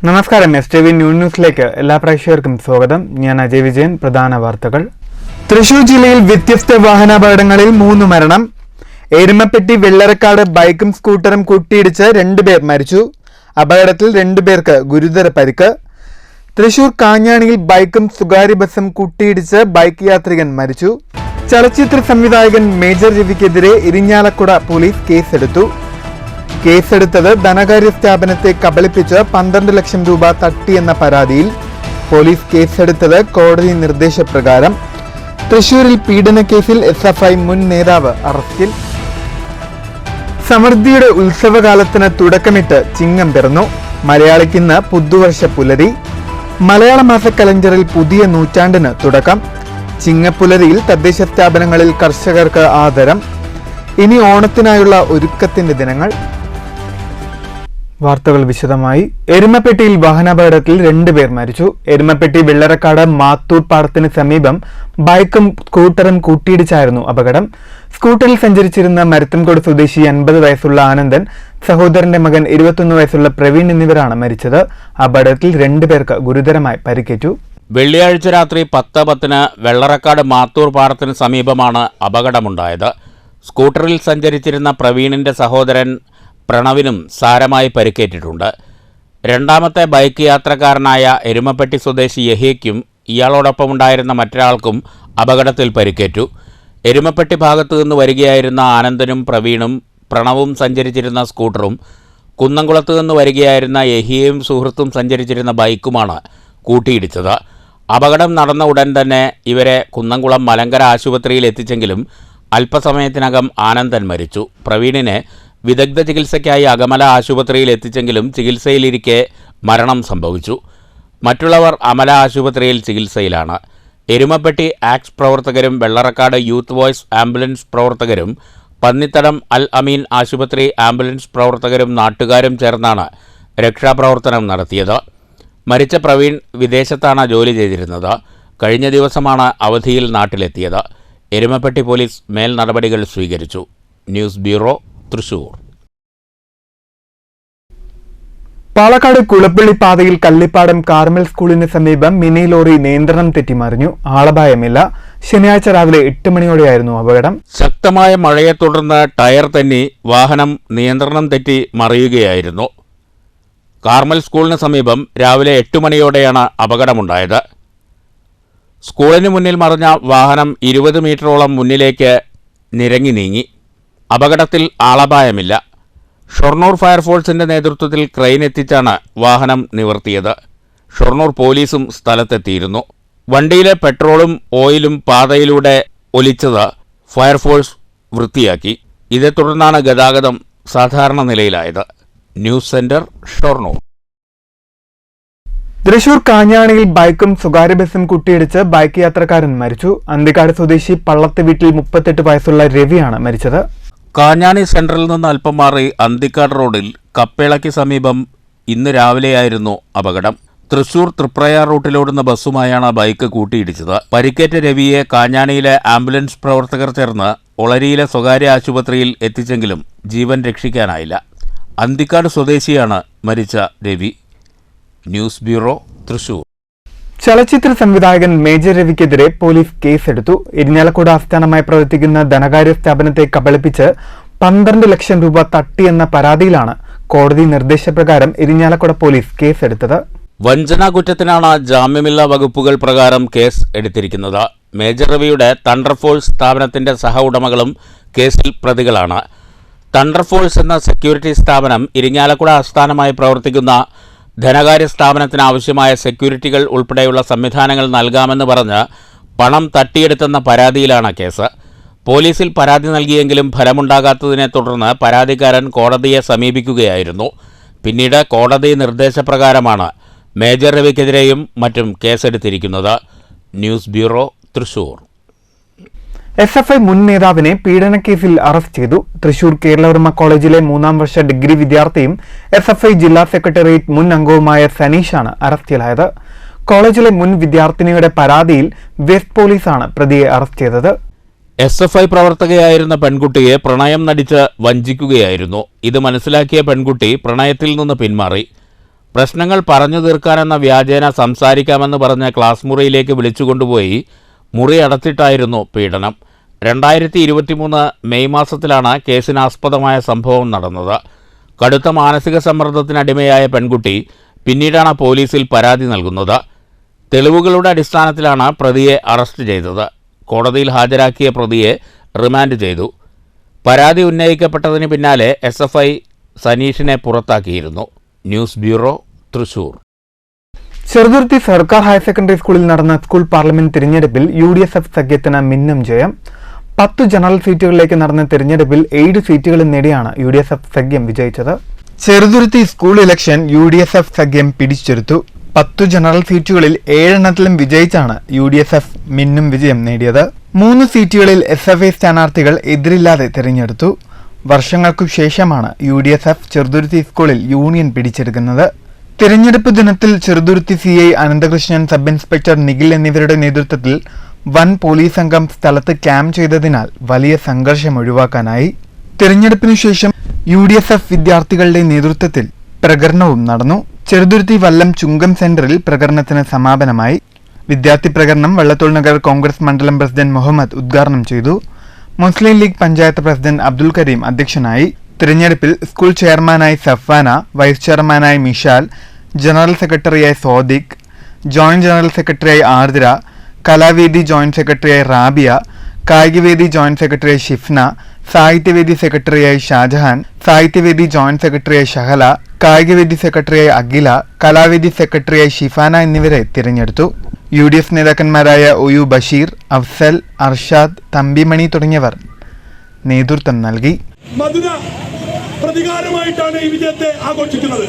നമസ്കാരം. STV ന്യൂസിലേക്ക് എല്ലാ പ്രേക്ഷകർക്കും സ്വാഗതം. ഞാൻ അജയ് വിജയൻ. പ്രധാന വാർത്തകൾ. തൃശൂർ ജില്ലയിൽ വ്യത്യസ്ത വാഹനാപകടങ്ങളിൽ 3 മരണം. എരുമപ്പെട്ടി വെള്ളറക്കാട് ബൈക്കും സ്കൂട്ടറും കൂട്ടിയിടിച്ച് 2 പേർ മരിച്ചു. അപകടത്തിൽ 2 പേർക്ക് ഗുരുതര പരിക്ക്. തൃശൂർ കാഞ്ഞാണിയിൽ ബൈക്കും സ്വകാര്യ ബസും കൂട്ടിയിടിച്ച് ബൈക്ക് യാത്രികൻ മരിച്ചു. ചലച്ചിത്ര സംവിധായകൻ മേജർ രവിക്കെതിരെ ഇരിഞ്ഞാലക്കുട പോലീസ് കേസെടുത്തു. കേസെടുത്തത് ധനകാര്യ സ്ഥാപനത്തെ കബളിപ്പിച്ച് 12 ലക്ഷം രൂപ തട്ടിയെന്ന പരാതിയിൽ. പോലീസ് കേസെടുത്തത് കോടതി നിർദ്ദേശപ്രകാരം. തൃശൂരിൽ പീഡനക്കേസിൽ SFI മുൻ നേതാവ് അറസ്റ്റിൽ. സമൃദ്ധിയുടെ ഉത്സവകാലത്തിന് തുടക്കമിട്ട് ചിങ്ങം പിറന്നു. മലയാളിക്കിന്ന് പുതുവർഷ പുലരി. മലയാള മാസ കലണ്ടറിൽ പുതിയ നൂറ്റാണ്ടിന് തുടക്കം. ചിങ്ങപ്പുലരിയിൽ തദ്ദേശ സ്ഥാപനങ്ങളിൽ കർഷകർക്ക് ആദരം. ഇനി ഓണത്തിനായുള്ള ഒരുക്കത്തിന്റെ ദിനങ്ങൾ. വാർത്തകൾ വിശദമായി. എരുമപ്പെട്ടിയിൽ വാഹനാപകടത്തിൽ 2 പേർ മരിച്ചു. എരുമപ്പെട്ടി വെള്ളറക്കാട് മാത്തൂർ പാടത്തിന് സമീപം ബൈക്കും സ്കൂട്ടറും കൂട്ടിയിടിച്ചായിരുന്നു അപകടം. സ്കൂട്ടറിൽ സഞ്ചരിച്ചിരുന്ന മരത്തൻകോട് സ്വദേശി 50 വയസ്സുള്ള ആനന്ദൻ, സഹോദരന്റെ മകൻ 21 വയസ്സുള്ള പ്രവീൺ എന്നിവരാണ് മരിച്ചത്. അപകടത്തിൽ 2 പേർക്ക് ഗുരുതരമായി പരിക്കേറ്റു. വെള്ളിയാഴ്ച രാത്രി 10:10 വെള്ളറക്കാട് മാത്തൂർ പാടത്തിന് സമീപമാണ് അപകടമുണ്ടായത്. സ്കൂട്ടറിൽ സഞ്ചരിച്ചിരുന്ന പ്രവീണിന്റെ സഹോദരൻ പ്രണവിനും സാരമായി പരിക്കേറ്റിട്ടുണ്ട്. രണ്ടാമത്തെ ബൈക്ക് യാത്രക്കാരനായ എരുമപ്പെട്ടി സ്വദേശി യഹിയയ്ക്കും ഇയാളോടൊപ്പമുണ്ടായിരുന്ന മറ്റൊരാൾക്കും അപകടത്തിൽ പരിക്കേറ്റു. എരുമപ്പെട്ടി ഭാഗത്തു നിന്ന് വരികയായിരുന്ന ആനന്ദനും പ്രവീണും പ്രണവും സഞ്ചരിച്ചിരുന്ന സ്കൂട്ടറും കുന്നംകുളത്തു നിന്ന് വരികയായിരുന്ന യഹിയയും സുഹൃത്തും സഞ്ചരിച്ചിരുന്ന ബൈക്കുമാണ് കൂട്ടിയിടിച്ചത്. അപകടം നടന്ന ഉടൻ തന്നെ ഇവരെ കുന്നംകുളം മലങ്കര ആശുപത്രിയിൽ എത്തിച്ചെങ്കിലും അല്പസമയത്തിനകം ആനന്ദൻ മരിച്ചു. പ്രവീണിനെ വിദഗ്ധ ചികിത്സയ്ക്കായി അകമല ആശുപത്രിയിൽ എത്തിച്ചെങ്കിലും ചികിത്സയിലിരിക്കെ മരണം സംഭവിച്ചു. മറ്റുള്ളവർ അമല ആശുപത്രിയിൽ ചികിത്സയിലാണ്. എരുമപ്പെട്ടി ആക്സ് പ്രവർത്തകരും വെള്ളറക്കാട് യൂത്ത് വോയ്സ് ആംബുലൻസ് പ്രവർത്തകരും പന്നിത്തടം അൽ അമീൻ ആശുപത്രി ആംബുലൻസ് പ്രവർത്തകരും നാട്ടുകാരും ചേർന്നാണ് രക്ഷാപ്രവർത്തനം നടത്തിയത്. മരിച്ച പ്രവീൺ വിദേശത്താണ് ജോലി ചെയ്തിരുന്നത്. കഴിഞ്ഞ ദിവസമാണ് അവധിയിൽ നാട്ടിലെത്തിയത്. എരുമപ്പെട്ടി പോലീസ് മേൽ നടപടികൾ സ്വീകരിച്ചു. News bureau, Thrissur. പാലക്കാട് കുളപ്പള്ളി പാതയിൽ കള്ളിപ്പാടം കാർമൽ സ്കൂളിന് സമീപം മിനി ലോറി നിയന്ത്രണം തെറ്റിമറിഞ്ഞു. ആളപായമില്ല. ശനിയാഴ്ച രാവിലെ 8 മണിയോടെയായിരുന്നു അപകടം. ശക്തമായ മഴയെ തുടർന്ന് ടയർ തെന്നി വാഹനം നിയന്ത്രണം തെറ്റി മറിയുകയായിരുന്നു. കാർമൽ സ്കൂളിന് സമീപം രാവിലെ 8 മണിയോടെയാണ് അപകടമുണ്ടായത്. സ്കൂളിന് മുന്നിൽ മറിഞ്ഞ വാഹനം 20 മീറ്ററോളം മുന്നിലേക്ക് നിരങ്ങി നീങ്ങി. അപകടത്തിൽ ആളപായമില്ല. ഷൊർണൂർ ഫയർഫോഴ്സിന്റെ നേതൃത്വത്തിൽ ക്രെയിൻ എത്തിച്ചാണ് വാഹനം നിവർത്തിയത്. ഷൊർണൂർ പോലീസും സ്ഥലത്തെത്തിയിരുന്നു. വണ്ടിയിലെ പെട്രോളും ഓയിലും പാതയിലൂടെ ഒലിച്ചത് ഫയർഫോഴ്സ് വൃത്തിയാക്കി. ഇതേ തുടർന്നാണ് ഗതാഗതം സാധാരണ നിലയിലായത്. News centre, Shoranur. തൃശൂർ കാഞ്ഞാണിയിൽ ബൈക്കും സ്വകാര്യ ബസും കൂട്ടിയിടിച്ച് ബൈക്ക് യാത്രക്കാരൻ മരിച്ചു. അന്തിക്കാട് സ്വദേശി പള്ളത്ത് വീട്ടിൽ 38 വയസ്സുള്ള രവിയാണ് മരിച്ചത്. കാഞ്ഞാണി സെൻട്രലിൽ നിന്ന് അല്പം മാറി അന്തിക്കാട് റോഡിൽ കപ്പേളയ്ക്ക് സമീപം ഇന്ന് രാവിലെയായിരുന്നു അപകടം. തൃശൂർ തൃപ്രയാർ റൂട്ടിലോടുന്ന ബസ്സുമായാണ് ബൈക്ക് കൂട്ടിയിടിച്ചത്. പരിക്കേറ്റ രവിയെ കാഞ്ഞാണിയിലെ ആംബുലൻസ് പ്രവർത്തകർ ചേർന്ന് ഒളരിയിലെ സ്വകാര്യ ആശുപത്രിയിൽ എത്തിച്ചെങ്കിലും ജീവൻ രക്ഷിക്കാനായില്ല. അന്തിക്കാട് സ്വദേശിയാണ് മരിച്ച രവി. News bureau, Thrissur. ചലച്ചിത്ര സംവിധായകൻ മേജർ രവിക്കെതിരെ പോലീസ് കേസെടുത്തു. ഇരിഞ്ഞാലക്കുട ആസ്ഥാനമായി പ്രവർത്തിക്കുന്ന ധനകാര്യ സ്ഥാപനത്തെ കബളിപ്പിച്ച് 12 ലക്ഷം രൂപ തട്ടിയെന്ന പരാതിയിലാണ് കോടതി നിർദ്ദേശപ്രകാരം ഇരിഞ്ഞാലക്കുട പോലീസ് കേസെടുത്തത്. വഞ്ചനാ കുറ്റത്തിനാണ് ജാമ്യമില്ലാ വകുപ്പുകൾ പ്രകാരം കേസ് എടുത്തിരിക്കുന്നത്. മേജർ രവിയുടെ തണ്ടർഫോഴ്സ് സ്ഥാപനത്തിന്റെ സഹ ഉടമകളും കേസിൽ പ്രതികളാണ്. തണ്ടർഫോഴ്സ് എന്ന സെക്യൂരിറ്റി സ്ഥാപനം ഇരിഞ്ഞാലക്കുട ആസ്ഥാനമായി പ്രവർത്തിക്കുന്ന ധനകാര്യ സ്ഥാപനത്തിന് ആവശ്യമായ സെക്യൂരിറ്റികൾ ഉൾപ്പെടെയുള്ള സംവിധാനങ്ങൾ നൽകാമെന്ന് പറഞ്ഞ് പണം തട്ടിയെടുത്തെന്ന പരാതിയിലാണ് കേസ്. പോലീസിൽ പരാതി നൽകിയെങ്കിലും ഫലമുണ്ടാകാത്തതിനെ തുടർന്ന് പരാതിക്കാരൻ കോടതിയെ സമീപിക്കുകയായിരുന്നു. പിന്നീട് കോടതി നിർദ്ദേശപ്രകാരമാണ് മേജർ രവിക്കെതിരെയും മറ്റും കേസെടുത്തിരിക്കുന്നത്. News bureau, Thrissur. SFI മുൻ നേതാവിനെ പീഡനക്കേസിൽ അറസ്റ്റ് ചെയ്തു. തൃശൂർ കേരളവർമ്മ കോളേജിലെ 3ാം വർഷ ഡിഗ്രി വിദ്യാർത്ഥിയും SFI ജില്ലാ സെക്രട്ടേറിയറ്റ് മുൻ അംഗവുമായ സനീഷാണ് അറസ്റ്റിലായത്. കോളേജിലെ മുൻ വിദ്യാർത്ഥിനിയുടെ പരാതിയിൽ വെസ്റ്റ് പോലീസാണ് പ്രതിയെ അറസ്റ്റ് ചെയ്തത്. SFI പ്രവർത്തകയായിരുന്ന പെൺകുട്ടിയെ പ്രണയം നടിച്ച് വഞ്ചിക്കുകയായിരുന്നു. ഇത് മനസ്സിലാക്കിയ പെൺകുട്ടി പ്രണയത്തിൽ നിന്ന് പിന്മാറി. പ്രശ്നങ്ങൾ പറഞ്ഞു തീർക്കാനെന്ന വ്യാജേന സംസാരിക്കാമെന്ന് പറഞ്ഞ് ക്ലാസ് മുറിയിലേക്ക് വിളിച്ചുകൊണ്ടുപോയി മുറി അടച്ചിട്ടായിരുന്നു പീഡനം. 2023 മെയ് മാസത്തിലാണ് കേസിനാസ്പദമായ സംഭവം നടന്നത്. കടുത്ത മാനസിക സമ്മർദ്ദത്തിനടിമയായ പെൺകുട്ടി പിന്നീടാണ് പോലീസിൽ പരാതി നൽകുന്നത്. തെളിവുകളുടെ അടിസ്ഥാനത്തിലാണ് പ്രതിയെ അറസ്റ്റ് ചെയ്തത്. കോടതിയിൽ ഹാജരാക്കിയ പ്രതിയെ റിമാൻഡ് ചെയ്തു. പരാതി ഉന്നയിക്കപ്പെട്ടതിന് പിന്നാലെ SFI സനീഷിനെ പുറത്താക്കിയിരുന്നു. News bureau, Thrissur. ചെറുതുരുത്തി സർക്കാർ ഹയർ സെക്കൻഡറി സ്കൂളിൽ നടന്ന സ്കൂൾ പാർലമെന്റ് തിരഞ്ഞെടുപ്പിൽ UDSF സഖ്യത്തിന് മിന്നും ജയം. 10 ജനറൽ സീറ്റുകളിലേക്ക് നടന്ന തിരഞ്ഞെടുപ്പിൽ 7 സീറ്റുകളും നേടിയാണ് UDSF സഖ്യം വിജയിച്ചത്. ചെറുതുരുത്തി സ്കൂൾ ഇലക്ഷൻ UDSF സഖ്യം പിടിച്ചെടുത്തു. 10 ജനറൽ സീറ്റുകളിൽ 7 എണ്ണത്തിലും വിജയിച്ചാണ് UDSF മിന്നും വിജയം നേടിയത്. 3 സീറ്റുകളിൽ SFI സ്ഥാനാർത്ഥികൾ എതിരില്ലാതെ തിരഞ്ഞെടുത്തു. വർഷങ്ങൾക്കു ശേഷമാണ് UDSF ചെറുതുരുത്തി സ്കൂളിൽ യൂണിയൻ പിടിച്ചെടുക്കുന്നത്. തിരഞ്ഞെടുപ്പ് ദിനത്തിൽ Cheruthuruthy CI Ananthakrishnan, sub inspector Nikhil എന്നിവരുടെ നേതൃത്വത്തിൽ വൻ പോലീസ് സംഘം സ്ഥലത്ത് ക്യാമ്പ് ചെയ്തതിനാൽ വലിയ സംഘർഷം ഒഴിവാക്കാനായി. തിരഞ്ഞെടുപ്പിനു ശേഷം UDSF വിദ്യാർത്ഥികളുടെ നേതൃത്വത്തിൽ പ്രകടനവും നടന്നു. ചെറുതുരുത്തി വല്ലം ചുങ്കം സെന്ററിൽ പ്രകടനത്തിന് സമാപനമായി. വിദ്യാർത്ഥി പ്രകടനം വള്ളത്തോൾ നഗർ കോൺഗ്രസ് മണ്ഡലം പ്രസിഡന്റ് മുഹമ്മദ് ഉദ്ഘാടനം ചെയ്തു. മുസ്ലിം ലീഗ് പഞ്ചായത്ത് പ്രസിഡന്റ് അബ്ദുൽ കരീം അധ്യക്ഷനായി. തിരഞ്ഞെടുപ്പിൽ സ്കൂൾ ചെയർമാനായി സഫാന, വൈസ് ചെയർമാനായി മിഷാൽ, ജനറൽ സെക്രട്ടറിയായി സോദിഖ്, ജോയിന്റ് ജനറൽ സെക്രട്ടറിയായി ആർദ്ര, കലാവേദി ജോയിന്റ് സെക്രട്ടറിയായി റാബിയ, കായികവേദി ജോയിന്റ് സെക്രട്ടറിയായി ഷിഫ്ന, സാഹിത്യവേദി സെക്രട്ടറിയായി ഷാജഹാൻ, സാഹിത്യവേദി ജോയിന്റ് സെക്രട്ടറിയായി ഷഹല, കായികവേദി സെക്രട്ടറിയായി അഖില, കലാവേദി സെക്രട്ടറിയായി ഷിഫാന എന്നിവരെ തിരഞ്ഞെടുത്തു. UDF നേതാക്കന്മാരായ OU ബഷീർ, അഫ്സൽ, അർഷാദ്, തമ്പിമണി തുടങ്ങിയവർ നേതൃത്വം നൽകി. മധുര പ്രതികാരമായിട്ടാണ് ഈ വിജയത്തെ ആഘോഷിക്കുന്നത്.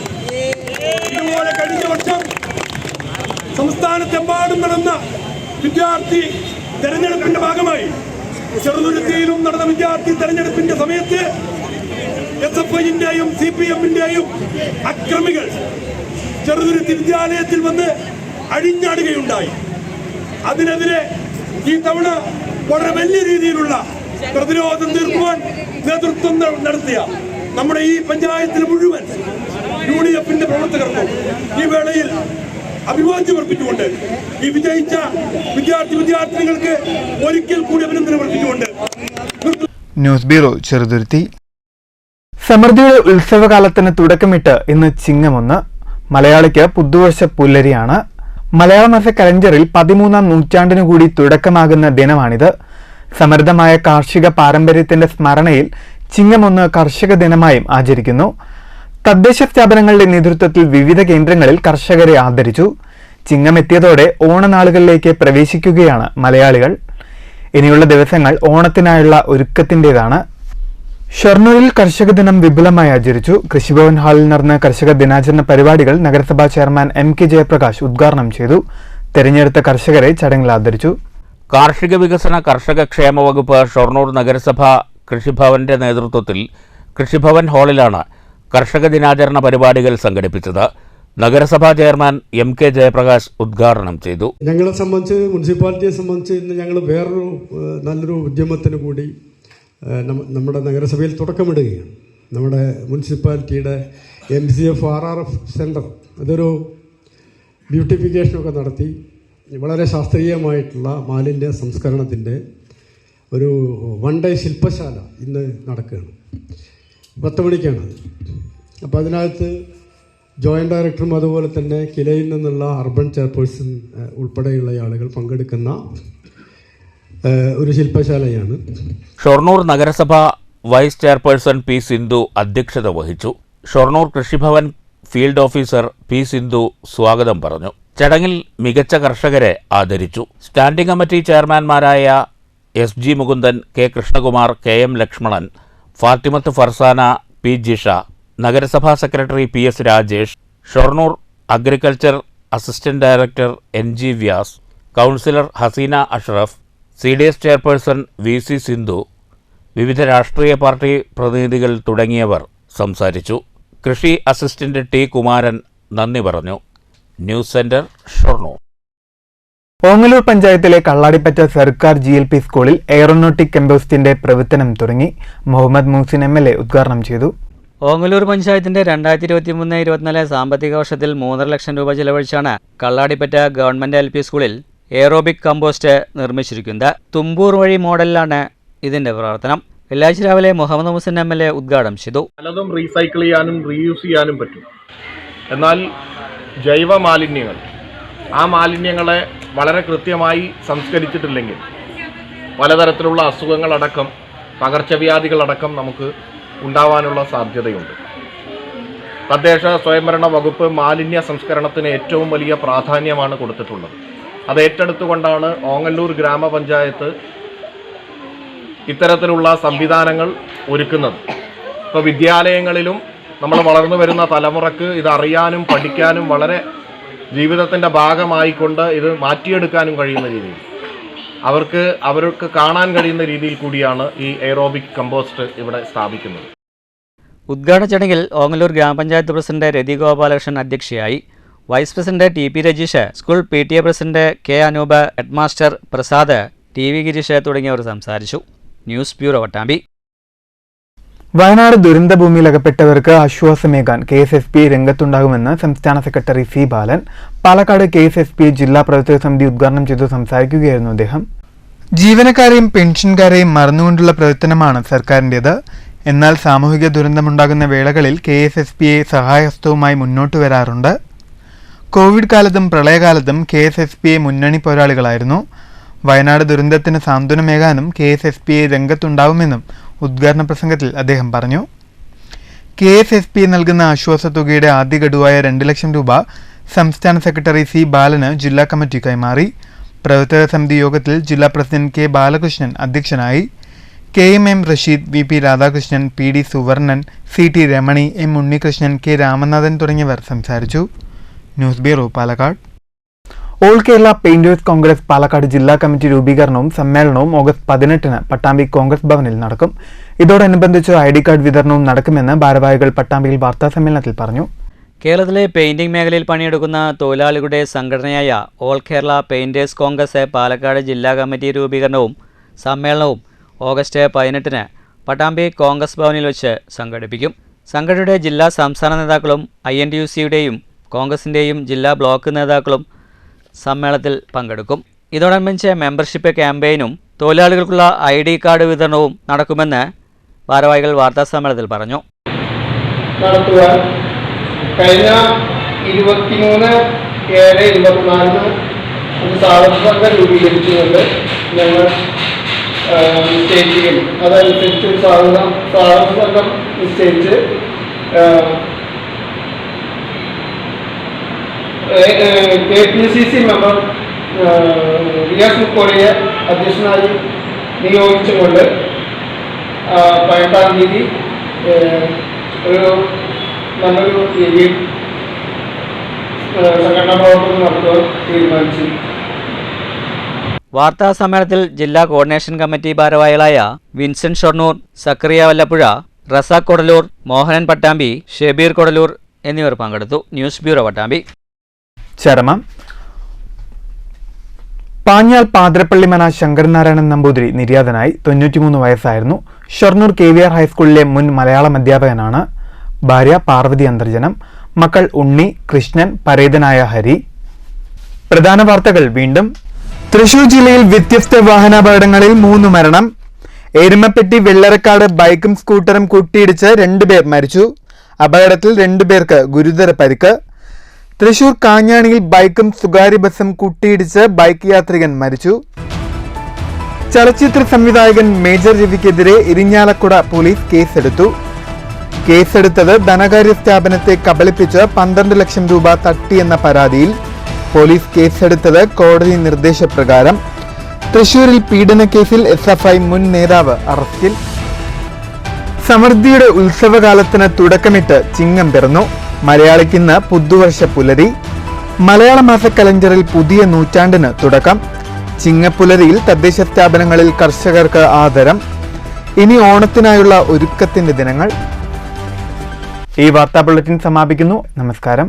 ഇതുപോലെ കഴിഞ്ഞ വർഷം സംസ്ഥാനത്തെമ്പാടും നടന്ന വിദ്യാർത്ഥി തെരഞ്ഞെടുപ്പിന്റെ ഭാഗമായി ചെറുതുരുത്തിയിലും നടന്ന വിദ്യാർത്ഥി തെരഞ്ഞെടുപ്പിന്റെ സമയത്ത് SFIന്റെയും CPMന്റെയും അക്രമികൾ ചെറുതുരുത്തി വിദ്യാലയത്തിൽ വന്ന് അഴിഞ്ഞാടുകയുണ്ടായി. അതിനെതിരെ ഈ തവണ വളരെ വലിയ രീതിയിലുള്ള പ്രതിരോധം തീർക്കുവാൻ നേതൃത്വം നടത്തിയ നമ്മുടെ ഈ പഞ്ചായത്തിൽ മുഴുവൻ UDFന്റെ പ്രവർത്തകർക്കും ഈ വേളയിൽ അഭിവാദ്യം അർപ്പിച്ചുകൊണ്ട് ഈ വിജയിച്ച വിദ്യാർത്ഥിനികൾക്ക് ഒരിക്കൽ കൂടി അഭിനന്ദനം അർപ്പിച്ചുകൊണ്ട് ന്യൂസ് ബ്യൂറോ, ചെറുതുരുത്തി. സമൃദ്ധിയുടെ ഉത്സവകാലത്തിന് തുടക്കമിട്ട് ഇന്ന് ചിങ്ങമൊന്ന്. മലയാളിക്ക് പുതുവർഷ പുല്ലരിയാണ്. മലയാള മാസ കലണ്ടറിൽ 13ാം നൂറ്റാണ്ടിനു കൂടി തുടക്കമാകുന്ന ദിനമാണിത്. സമൃദ്ധമായ കാർഷിക പാരമ്പര്യത്തിന്റെ സ്മരണയിൽ ചിങ്ങമൊന്ന് കർഷക ദിനമായും ആചരിക്കുന്നു. തദ്ദേശ സ്ഥാപനങ്ങളുടെ നേതൃത്വത്തിൽ വിവിധ കേന്ദ്രങ്ങളിൽ കർഷകരെ ആദരിച്ചു. ചിങ്ങമെത്തിയതോടെ ഓണനാളുകളിലേക്ക് പ്രവേശിക്കുകയാണ് മലയാളികൾ. ഇനിയുള്ള ദിവസങ്ങൾ ഓണത്തിനായുള്ള ഒരുക്കത്തിൻ്റെതാണ്. ഷൊർണൂരിൽ കർഷക ദിനം വിപുലമായി ആചരിച്ചു. കൃഷിഭവൻ ഹാളിൽ നടന്ന കർഷക ദിനാചരണ പരിപാടികൾ നഗരസഭാ ചെയർമാൻ MK ജയപ്രകാശ് ഉദ്ഘാടനം ചെയ്തു. തെരഞ്ഞെടുത്ത കർഷകരെ ചടങ്ങിൽ ആദരിച്ചു. കാർഷിക വികസന കർഷക ക്ഷേമ വകുപ്പ് ഷൊർണൂർ നഗരസഭ കൃഷിഭവന്റെ നേതൃത്വത്തിൽ കൃഷിഭവൻ ഹാളിലാണ് കർഷക ദിനാചരണ പരിപാടികൾ സംഘടിപ്പിച്ചത്. നഗരസഭാ ചെയർമാൻ MK ജയപ്രകാശ് ഉദ്ഘാടനം ചെയ്തു. ഞങ്ങളെ സംബന്ധിച്ച്, മുനിസിപ്പാലിറ്റിയെ സംബന്ധിച്ച് ഇന്ന് ഞങ്ങൾ വേറൊരു നല്ലൊരു ഉദ്യമത്തിന് കൂടി നമ്മുടെ നഗരസഭയിൽ തുടക്കമിടുകയാണ്. നമ്മുടെ മുനിസിപ്പാലിറ്റിയുടെ MCF RRF സെൻറ്റർ അതൊരു ബ്യൂട്ടിഫിക്കേഷനൊക്കെ നടത്തി വളരെ ശാസ്ത്രീയമായിട്ടുള്ള മാലിന്യ സംസ്കരണത്തിൻ്റെ ഒരു 1 ഡേ ശില്പശാല ഇന്ന് നടക്കുകയാണ്. 10 മണിക്കാണ്. അപ്പോൾ അതിനകത്ത് ജോയിൻറ്റ് ഡയറക്ടറും അതുപോലെ തന്നെ കിലയിൽ നിന്നുള്ള അർബൻ ചെയർപേഴ്സൺ ഉൾപ്പെടെയുള്ള ആളുകൾ പങ്കെടുക്കുന്ന ഒരു ശില്പശാലയാണ്. ഷൊർണൂർ നഗരസഭ വൈസ് ചെയർപേഴ്സൺ P. സിന്ധു അധ്യക്ഷത വഹിച്ചു. Shoranur Krishibhavan field officer P. Sindhu സ്വാഗതം പറഞ്ഞു. ചടങ്ങിൽ മികച്ച കർഷകരെ ആദരിച്ചു. സ്റ്റാൻഡിംഗ് കമ്മിറ്റി ചെയർമാൻമാരായ SG Mukundan, K. Krishnakumar, KM Lakshmanan, Fathimath Farsana, P. Jisha, നഗരസഭാ secretary PS Rajesh, Shoranur agriculture assistant director NG Vyas, councillor Haseena Ashraf, CDS chairperson VC Sindhu, വിവിധ രാഷ്ട്രീയ പാർട്ടി പ്രതിനിധികൾ തുടങ്ങിയവർ സംസാരിച്ചു. കൃഷി അസിസ്റ്റന്റ് T. കുമാരൻ നന്ദി പറഞ്ഞു. News centre, Shoranur. ഓങ്ങല്ലൂർ പഞ്ചായത്തിലെ കള്ളാടിപ്പറ്റ സർക്കാർ GLP സ്കൂളിൽ എയറോനോട്ടിക് കമ്പോസ്റ്റിന്റെ പ്രവർത്തനം തുടങ്ങി. മുഹമ്മദ് മൂസിൻ MLA ഉദ്ഘാടനം ചെയ്തു. ഓങ്ങല്ലൂർ പഞ്ചായത്തിന്റെ 2023-24 സാമ്പത്തിക വർഷത്തിൽ 3.5 ലക്ഷം രൂപ ചെലവഴിച്ചാണ് കള്ളാടിപ്പറ്റ ഗവൺമെന്റ് LP സ്കൂളിൽ എയറോബിക് കമ്പോസ്റ്റ് നിർമ്മിച്ചിരിക്കുന്നത്. തുമ്പൂർ വഴി മോഡലിലാണ് ഇതിന്റെ പ്രവർത്തനം. വെള്ളിയാഴ്ച രാവിലെ മുഹമ്മദ് മുഹസിൻ MLA ഉദ്ഘാടനം ചെയ്തു. പലതും റീസൈക്കിൾ ചെയ്യാനും റീയൂസ് ചെയ്യാനും പറ്റും. എന്നാൽ ജൈവ മാലിന്യങ്ങൾ, ആ മാലിന്യങ്ങളെ വളരെ കൃത്യമായി സംസ്കരിച്ചിട്ടില്ലെങ്കിൽ പലതരത്തിലുള്ള അസുഖങ്ങളടക്കം പകർച്ചവ്യാധികളടക്കം നമുക്ക് ഉണ്ടാവാനുള്ള സാധ്യതയുണ്ട്. തദ്ദേശ സ്വയംഭരണ വകുപ്പ് മാലിന്യ സംസ്കരണത്തിന് ഏറ്റവും വലിയ പ്രാധാന്യമാണ് കൊടുത്തിട്ടുള്ളത്. അത് ഏറ്റെടുത്തുകൊണ്ടാണ് ഓങ്ങല്ലൂർ ഗ്രാമപഞ്ചായത്ത് ഇത്തരത്തിലുള്ള സംവിധാനങ്ങൾ ഒരുക്കുന്നത്. ഇപ്പോൾ വിദ്യാലയങ്ങളിലും നമ്മൾ വളർന്നു വരുന്ന തലമുറക്ക് ഇതറിയാനും പഠിക്കാനും വളരെ ജീവിതത്തിൻ്റെ ഭാഗമായിക്കൊണ്ട് ഇത് മാറ്റിയെടുക്കാനും കഴിയുന്ന രീതിയിൽ അവർക്ക് കാണാൻ കഴിയുന്ന രീതിയിൽ കൂടിയാണ് ഈ എയറോബിക് കമ്പോസ്റ്റ് ഇവിടെ സ്ഥാപിക്കുന്നത്. ഉദ്ഘാടന ചടങ്ങിൽ ഓങ്ങല്ലൂർ ഗ്രാമപഞ്ചായത്ത് പ്രസിഡന്റ് രതി ഗോപാലകൃഷ്ണൻ അധ്യക്ഷയായി. Vice president TP Rajeesh, school PTA president K Anoop, headmaster Prasad, TV Gireesh തുടങ്ങിയവർ സംസാരിച്ചു. News bureau Pattambi. വയനാട് ദുരന്തഭൂമിയിലകപ്പെട്ടവർക്ക് ആശ്വാസമേകാൻ KSSP രംഗത്തുണ്ടാകുമെന്ന് സംസ്ഥാന secretary C Balan Palakkad KSSP ജില്ലാ പ്രവർത്തക സമിതി ഉദ്ഘാടനം ചെയ്തു സംസാരിക്കുകയായിരുന്നു അദ്ദേഹം. ജീവനക്കാരെയും പെൻഷൻകാരെയും മറന്നുകൊണ്ടുള്ള പ്രവർത്തനമാണ് സർക്കാരിൻ്റേത്. എന്നാൽ സാമൂഹിക ദുരന്തമുണ്ടാകുന്ന വേളകളിൽ KSSPയെ സഹായഹസ്തവുമായി മുന്നോട്ട് വരാറുണ്ട്. കോവിഡ് കാലത്തും പ്രളയകാലത്തും KSSPയെ മുന്നണി പോരാളികളായിരുന്നു. വയനാട് ദുരന്തത്തിന് സാന്ത്വനമേകാനും KSSPയെ രംഗത്തുണ്ടാവുമെന്നും ഉദ്ഘാടന പ്രസംഗത്തിൽ അദ്ദേഹം പറഞ്ഞു. KSSP നൽകുന്ന ആശ്വാസ തുകയുടെ ആദ്യ ഗഡുവായ 2 ലക്ഷം രൂപ സംസ്ഥാന സെക്രട്ടറി C ബാലന് ജില്ലാ കമ്മിറ്റി കൈമാറി. പ്രവർത്തക സമിതി യോഗത്തിൽ ജില്ലാ പ്രസിഡന്റ് K ബാലകൃഷ്ണൻ അധ്യക്ഷനായി. KM Rasheed, VP Radhakrishnan, PD Suvarnan, CT Ramani, M Unnikrishnan, K Ramanathan തുടങ്ങിയവർ സംസാരിച്ചു. News bureau Palakkad. All Kerala painters Congress Palakkad ജില്ലാ കമ്മിറ്റി രൂപീകരണവും സമ്മേളനവും ഓഗസ്റ്റ് 18-ന് പട്ടാമ്പി കോൺഗ്രസ് ഭവനിൽ നടക്കും. ഇതോടനുബന്ധിച്ച് ID കാർഡ് വിതരണവും നടക്കുമെന്ന് ഭാരവാഹികൾ പട്ടാമ്പിയിൽ വാർത്താസമ്മേളനത്തിൽ പറഞ്ഞു. കേരളത്തിലെ പെയിന്റിംഗ് മേഖലയിൽ പണിയെടുക്കുന്ന തൊഴിലാളികളുടെ സംഘടനയായ ഓൾ കേരള പെയിന്റേഴ്സ് കോൺഗ്രസ് പാലക്കാട് ജില്ലാ കമ്മിറ്റി രൂപീകരണവും സമ്മേളനവും ഓഗസ്റ്റ് 18-ന് പട്ടാമ്പി കോൺഗ്രസ് ഭവനിൽ വെച്ച് സംഘടിപ്പിക്കും. സംഘടനയുടെ ജില്ലാ സംസ്ഥാന നേതാക്കളും INTUC-യുടെയും കോൺഗ്രസിൻ്റെയും ജില്ലാ ബ്ലോക്ക് നേതാക്കളും സമ്മേളനത്തിൽ പങ്കെടുക്കും. ഇതോടനുബന്ധിച്ച് മെമ്പർഷിപ്പ് ക്യാമ്പയിനും തൊഴിലാളികൾക്കുള്ള ID കാർഡ് വിതരണവും നടക്കുമെന്ന് ഭാരവാഹികൾ വാർത്താസമ്മേളനത്തിൽ പറഞ്ഞു. നടത്തുവാൻ കഴിഞ്ഞ 23/7/24 ഒരു സാധക സംഘം രൂപീകരിച്ചുകൊണ്ട് ഞങ്ങൾ നിശ്ചയിക്കുകയും അതനുസരിച്ച് സാധക സംഘം നിശ്ചയിച്ച് KPCC മെമ്പർ റിയാസ് മുക്കോളിയെ അധ്യക്ഷനായി നിയോഗിച്ചുകൊണ്ട് 18-ാം തീയതി ഒരു നല്ലൊരു രീതിയിൽ സംഘടനാ പ്രവർത്തനം നടത്തുവാൻ തീരുമാനിച്ചു. വാർത്താ സമ്മേളനത്തിൽ ജില്ലാ കോർഡിനേഷൻ കമ്മിറ്റി ഭാരവാഹികളായ വിൻസെന്റ് ഷൊർണൂർ, സക്കറിയ വല്ലപ്പുഴ, റസാഖ് കൊടലൂർ, മോഹനൻ പട്ടാമ്പി, ഷെബീർ കൊടലൂർ എന്നിവർ പങ്കെടുത്തു. News bureau Pattambi. ചരമം. പാഞ്ഞാൽ പാതിരപ്പള്ളിമന ശങ്കരനാരായണൻ നമ്പൂതിരി നിര്യാതനായി. 93 വയസ്സായിരുന്നു. ഷൊർണൂർ KVR ഹൈസ്കൂളിലെ മുൻ മലയാളം അധ്യാപകനാണ്. ഭാര്യ പാർവതി അന്തർജനം. മക്കൾ ഉണ്ണി, കൃഷ്ണൻ, പരേതനായ ഹരി. പ്രധാന വാർത്തകൾ വീണ്ടും. തൃശൂർ ജില്ലയിൽ വ്യത്യസ്ത വാഹനാപകടങ്ങളിൽ 3 മരണം. എരുമപ്പെട്ടി വെള്ളറക്കാട് ബൈക്കും സ്കൂട്ടറും കൂട്ടിയിടിച്ച് 2 പേർ മരിച്ചു. അപകടത്തിൽ 2 പേർക്ക് ഗുരുതര പരിക്ക്. തൃശൂർ കാഞ്ഞാണിയിൽ ബൈക്കും സ്വകാര്യ ബസും കൂട്ടിയിടിച്ച് ബൈക്ക് യാത്രികൻ മരിച്ചു. ചലച്ചിത്ര സംവിധായകൻ മേജർ രവിക്കെതിരെ ഇരിഞ്ഞാലക്കുട പോലീസ് കേസെടുത്തു. കേസെടുത്തത് ധനകാര്യ സ്ഥാപനത്തെ കബളിപ്പിച്ച് 12 ലക്ഷം രൂപ തട്ടിയെന്ന പരാതിയിൽ. പോലീസ് കേസെടുത്തത് കോടതി നിർദ്ദേശപ്രകാരം. തൃശൂരിൽ പീഡനക്കേസിൽ SFI മുൻ നേതാവ് അറസ്റ്റിൽ. സമൃദ്ധിയുടെ ഉത്സവകാലത്തിന് തുടക്കമിട്ട് ചിങ്ങം പിറന്നു. മലയാളിക്കിന്ന് പുതുവർഷ പുലരി. മലയാള മാസ കലണ്ടറിൽ പുതിയ നൂറ്റാണ്ടിന് തുടക്കം. ചിങ്ങപ്പുലരിയിൽ തദ്ദേശ സ്ഥാപനങ്ങളിൽ കർഷകർക്ക് ആദരം. ഇനി ഓണത്തിനായുള്ള ഒരുക്കത്തിന്റെ ദിനങ്ങൾ. ഈ വാർത്താ ബുള്ളറ്റിൻ സമാപിക്കുന്നു. നമസ്കാരം.